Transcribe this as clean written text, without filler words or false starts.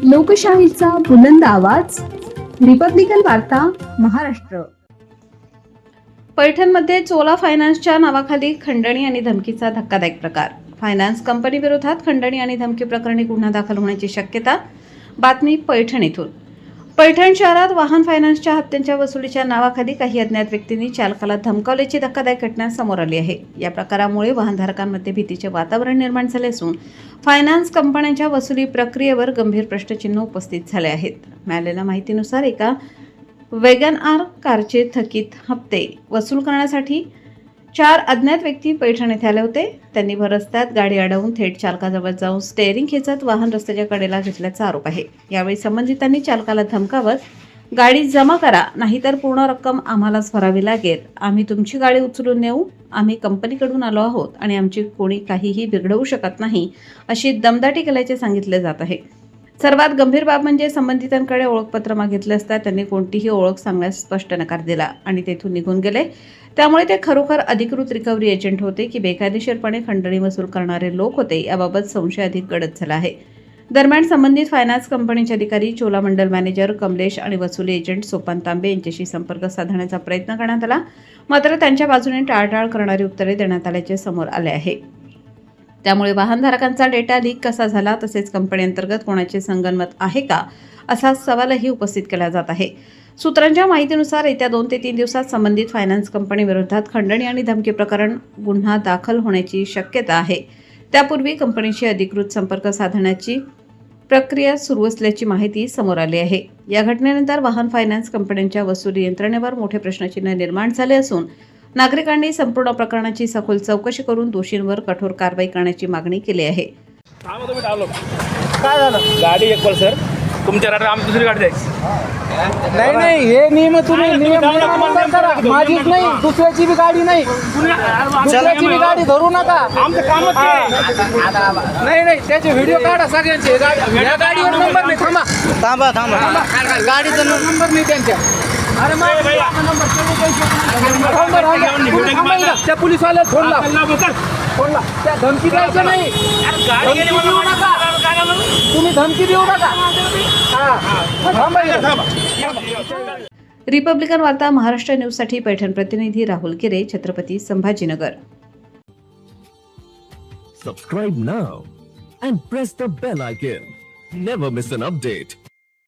लोकशाहीचा बुलंद आवाज, रिपब्लिकन वार्ता, महाराष्ट्र. पैठणमध्ये चोला फायनान्सच्या नावाखाली खंडणी आणि धमकीचा धक्कादायक प्रकार. फायनान्स कंपनी विरोधात खंडणी आणि धमकी प्रकरणी गुन्हा दाखल होण्याची शक्यता. बातमी पैठण येथून. पैठण शहरात वाहन फायनान्सच्या हप्त्यांच्या वसुलीच्या नावाखाली काही अज्ञात व्यक्तींनी चालकाला धमकावल्याची धक्कादायक घटना समोर आली आहे. या प्रकारामुळे वाहनधारकांमध्ये भीतीचे वातावरण निर्माण झाले असून फायनान्स कंपन्यांच्या वसुली प्रक्रियेवर गंभीर प्रश्नचिन्ह उपस्थित झाले आहेत. मिळालेल्या माहितीनुसार एका वेगन आर कारचे थकीत हप्ते वसूल करण्यासाठी 4 अज्ञात व्यक्ती पैठण येथे आले होते. त्यांनी भर रस्त्यात गाडी अडवून थेट चालकाजवळ जाऊन स्टेअरिंग खेचत वाहन रस्त्याच्या कडेला घेतल्याचा आरोप आहे. यावेळी संबंधितांनी चालकाला धमकावत, गाडी जमा करा, नाहीतर पूर्ण रक्कम आम्हालाच भरावी लागेल. आम्ही तुमची गाडी उचलून नेऊ. आम्ही कंपनीकडून आलो आहोत आणि आमची कोणी काहीही बिघडवू शकत नाही, अशी दमदाटी केल्याचे सांगितले जात आहे. सर्वात गंभीर बाब म्हणजे संबंधितांकडे ओळखपत्र मागितले असता त्यांनी कोणतीही ओळख सांगण्यास स्पष्ट नकार दिला आणि तेथून निघून गेले. त्यामुळे ते खरोखर अधिकृत रिकव्हरी एजंट होते की बेकायदेशीरपणे खंडणी वसूल करणारे लोक होते, याबाबत संशय अधिक गडद झाला आहे. दरम्यान संबंधित फायनान्स कंपनीचे अधिकारी, चोला मंडल मॅनेजर कमलेश आणि वसुली एजंट सोपान तांबे यांच्याशी संपर्क साधण्याचा प्रयत्न करण्यात आला, मात्र त्यांच्या बाजूने टाळाटाळ करणारी उत्तरे देण्यात आल्याचे समोर आले आहे. त्यामुळे वाहनधारकांचा डेटा लीक कसा झाला, तसेच कंपनी अंतर्गत कोणाचे संगनमत आहे का, असा सवालही उपस्थित केला जात आहे. सूत्रांच्या माहितीनुसार येत्या 2 ते 3 दिवसात संबंधित फायनान्स कंपनी विरोधात खंडणी आणि धमकी प्रकरण गुन्हा दाखल होण्याची शक्यता आहे. त्यापूर्वी कंपनीशी अधिकृत संपर्क साधण्याची प्रक्रिया सुरू असल्याची माहिती समोर आली आहे. या घटनेनंतर वाहन फायनान्स कंपन्यांच्या वसुली यंत्रणेवर मोठे प्रश्नचिन्ह निर्माण झाले असून नागरिकांनी संपूर्ण प्रकरणाची सखोल चौकशी करून दोषींवर कठोर कारवाई करण्याची मागणी केली आहे. काय झालं? गाडी एक सर तुमच्या रात्री आम्ही दुसरी गाडी द्यायची नाही हे नियम तुम्ही नियमानुसार करा. माझीच नाही, दुसऱ्याची बी गाडी नाही, दुसऱ्याची बी गाडी धरू नका. आमचं कामच नाही त्याचे व्हिडिओ काढा सगळ्यांचे. या गाडीवर नंबर नाही. थांबा गाडीचा नंबर नाही त्यांच्या. अरे त्या पोलीसवाल्याला फोन लाव. त्या धमकी द्यायचं नाही. तुम्ही धमकी देऊ नका. रिपब्लिकन वार्ता, महाराष्ट्र न्यूजसाठी पैठण प्रतिनिधी राहुल किरे, Chhatrapati Sambhajinagar. Subscribe now and press the bell icon. Never miss an update.